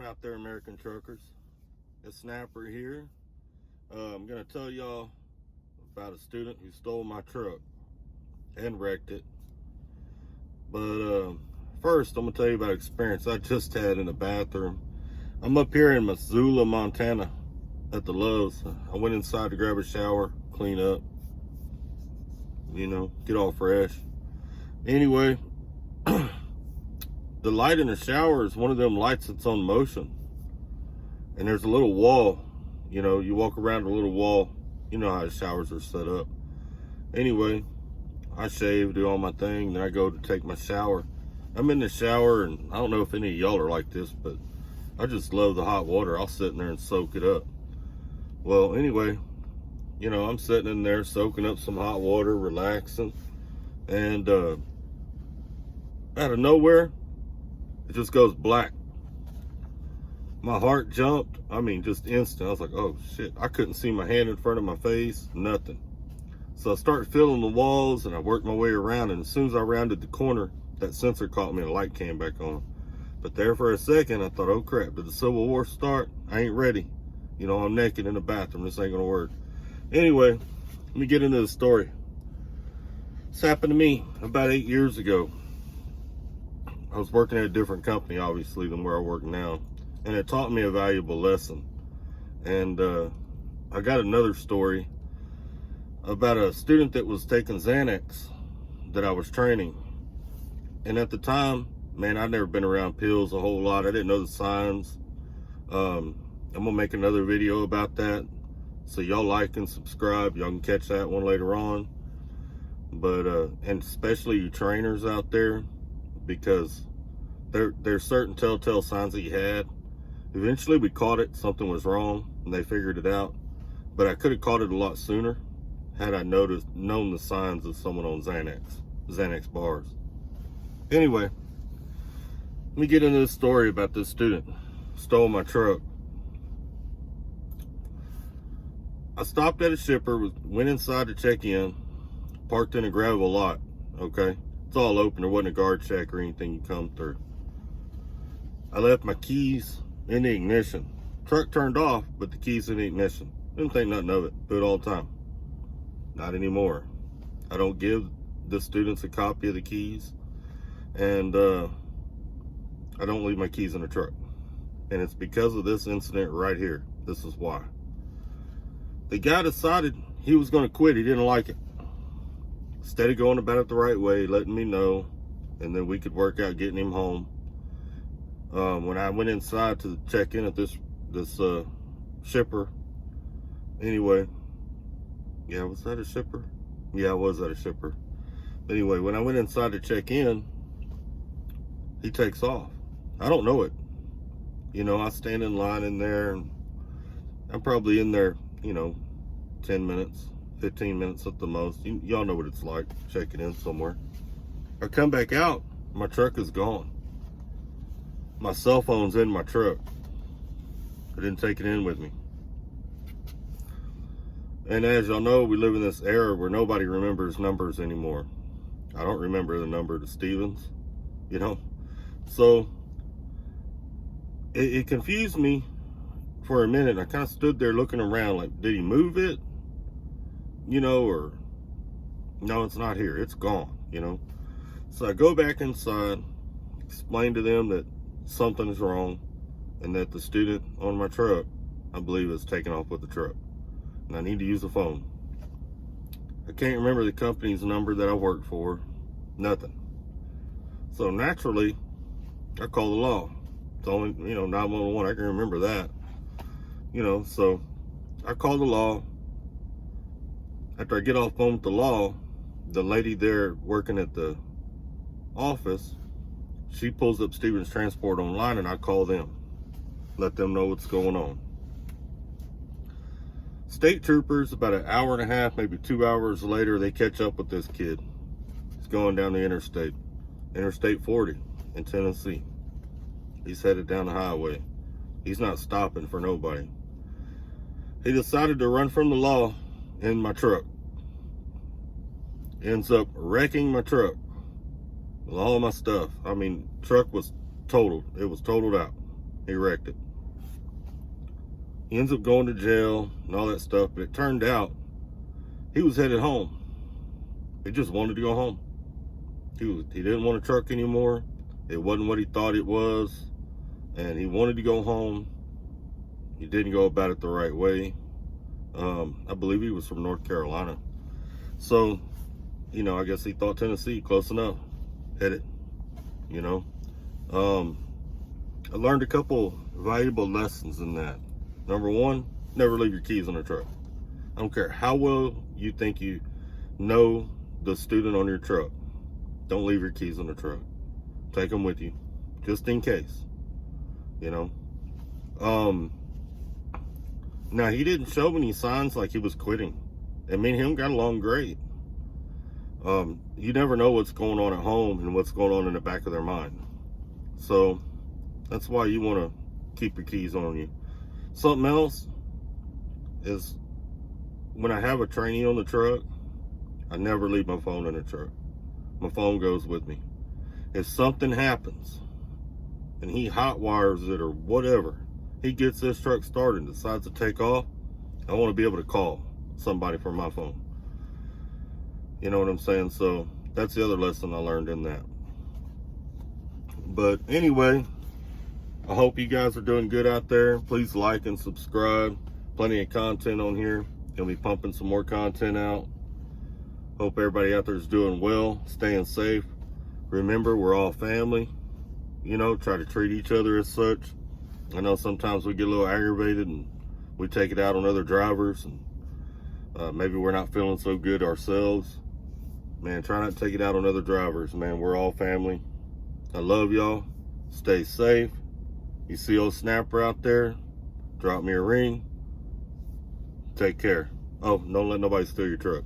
out there, American truckers. It's Snapper here. I'm going to tell y'all about a student who stole my truck and wrecked it. But first, I'm going to tell you about an experience I just had in the bathroom. I'm up here in Missoula, Montana at the Lowe's. I went inside to grab a shower, clean up, get all fresh. Anyway, the light in the shower is one of them lights that's on motion. And there's a little wall, you walk around a little wall. You know how the showers are set up. Anyway, I shave, do all my thing, then I go to take my shower. I'm in the shower, and I don't know if any of y'all are like this, but I just love the hot water. I'll sit in there and soak it up. Well, anyway, I'm sitting in there soaking up some hot water, relaxing, and out of nowhere, it just goes black. My heart jumped. Just instant. I was like, oh shit. I couldn't see my hand in front of my face, nothing. So I started feeling the walls and I worked my way around, and as soon as I rounded the corner, that sensor caught me and the light came back on. But there for a second, I thought, oh crap, did the Civil War start? I ain't ready. I'm naked in the bathroom. This ain't gonna work. Anyway, let me get into the story. This happened to me about 8 years ago. I was working at a different company, obviously, than where I work now. And it taught me a valuable lesson. And I got another story about a student that was taking Xanax that I was training. And at the time, man, I'd never been around pills a whole lot. I didn't know the signs. I'm gonna make another video about that. So y'all like and subscribe. Y'all can catch that one later on. But, and especially you trainers out there, because there's certain telltale signs that you had. Eventually we caught it, something was wrong, and they figured it out. But I could have caught it a lot sooner had I known the signs of someone on Xanax bars. Anyway, let me get into this story about this student who stole my truck. I stopped at a shipper, went inside to check in, parked in a gravel lot, okay? It's all open, there wasn't a guard check or anything you come through. I left my keys in the ignition. Truck turned off, but the keys in the ignition. Didn't think nothing of it. Do it all the time. Not anymore. I don't give the students a copy of the keys, and I don't leave my keys in the truck. And it's because of this incident right here. This is why. The guy decided he was going to quit. He didn't like it. Instead of going about it the right way, letting me know, and then we could work out getting him home. When I went inside to check in at this shipper, anyway, yeah, was that a shipper? Yeah, I was at a shipper. Anyway, when I went inside to check in, he takes off. I don't know it. I stand in line in there, and I'm probably in there, 10 minutes, 15 minutes at the most. Y'all know what it's like, checking in somewhere. I come back out, my truck is gone. My cell phone's in my truck. I didn't take it in with me. And as y'all know, we live in this era where nobody remembers numbers anymore. I don't remember the number to Stevens, So it confused me for a minute. I kind of stood there looking around like, did he move it? Or no, it's not here. It's gone, So I go back inside, explain to them that something is wrong, and that the student on my truck, I believe, is taking off with the truck, and I need to use the phone. I can't remember the company's number that I work for, nothing. So naturally, I call the law. It's only, 911, I can remember that. So I call the law. After I get off phone with the law, the lady there working at the office, she pulls up Stevens Transport online, and I call them, let them know what's going on. State troopers, about an hour and a half, maybe 2 hours later, they catch up with this kid. He's going down the Interstate 40 in Tennessee. He's headed down the highway. He's not stopping for nobody. He decided to run from the law in my truck. Ends up wrecking my truck with all my stuff. Truck was totaled. It was totaled out. He wrecked it. He ends up going to jail and all that stuff, but it turned out he was headed home. He just wanted to go home. He didn't want a truck anymore. It wasn't what he thought it was, and he wanted to go home. He didn't go about it the right way. I believe he was from North Carolina. So, you know, I guess he thought Tennessee, close enough. Hit it, you know. I learned a couple valuable lessons in that. Number one, never leave your keys on the truck. I don't care how well you think you know the student on your truck. Don't leave your keys on the truck. Take them with you, just in case, you know. Now, he didn't show any signs like he was quitting. And me and him got along great. You never know what's going on at home and what's going on in the back of their mind. So that's why you want to keep your keys on you. Something else is, when I have a trainee on the truck, I never leave my phone in the truck. My phone goes with me. If something happens and he hot wires it or whatever, he gets this truck started and decides to take off, I want to be able to call somebody from my phone. You know what I'm saying? So that's the other lesson I learned in that. But anyway, I hope you guys are doing good out there. Please like and subscribe. Plenty of content on here. Gonna be pumping some more content out. Hope everybody out there is doing well, staying safe. Remember, we're all family. You know, try to treat each other as such. I know sometimes we get a little aggravated and we take it out on other drivers, and maybe we're not feeling so good ourselves. Man, try not to take it out on other drivers, man. We're all family. I love y'all. Stay safe. You see old Snapper out there, drop me a ring. Take care. Oh, don't let nobody steal your truck.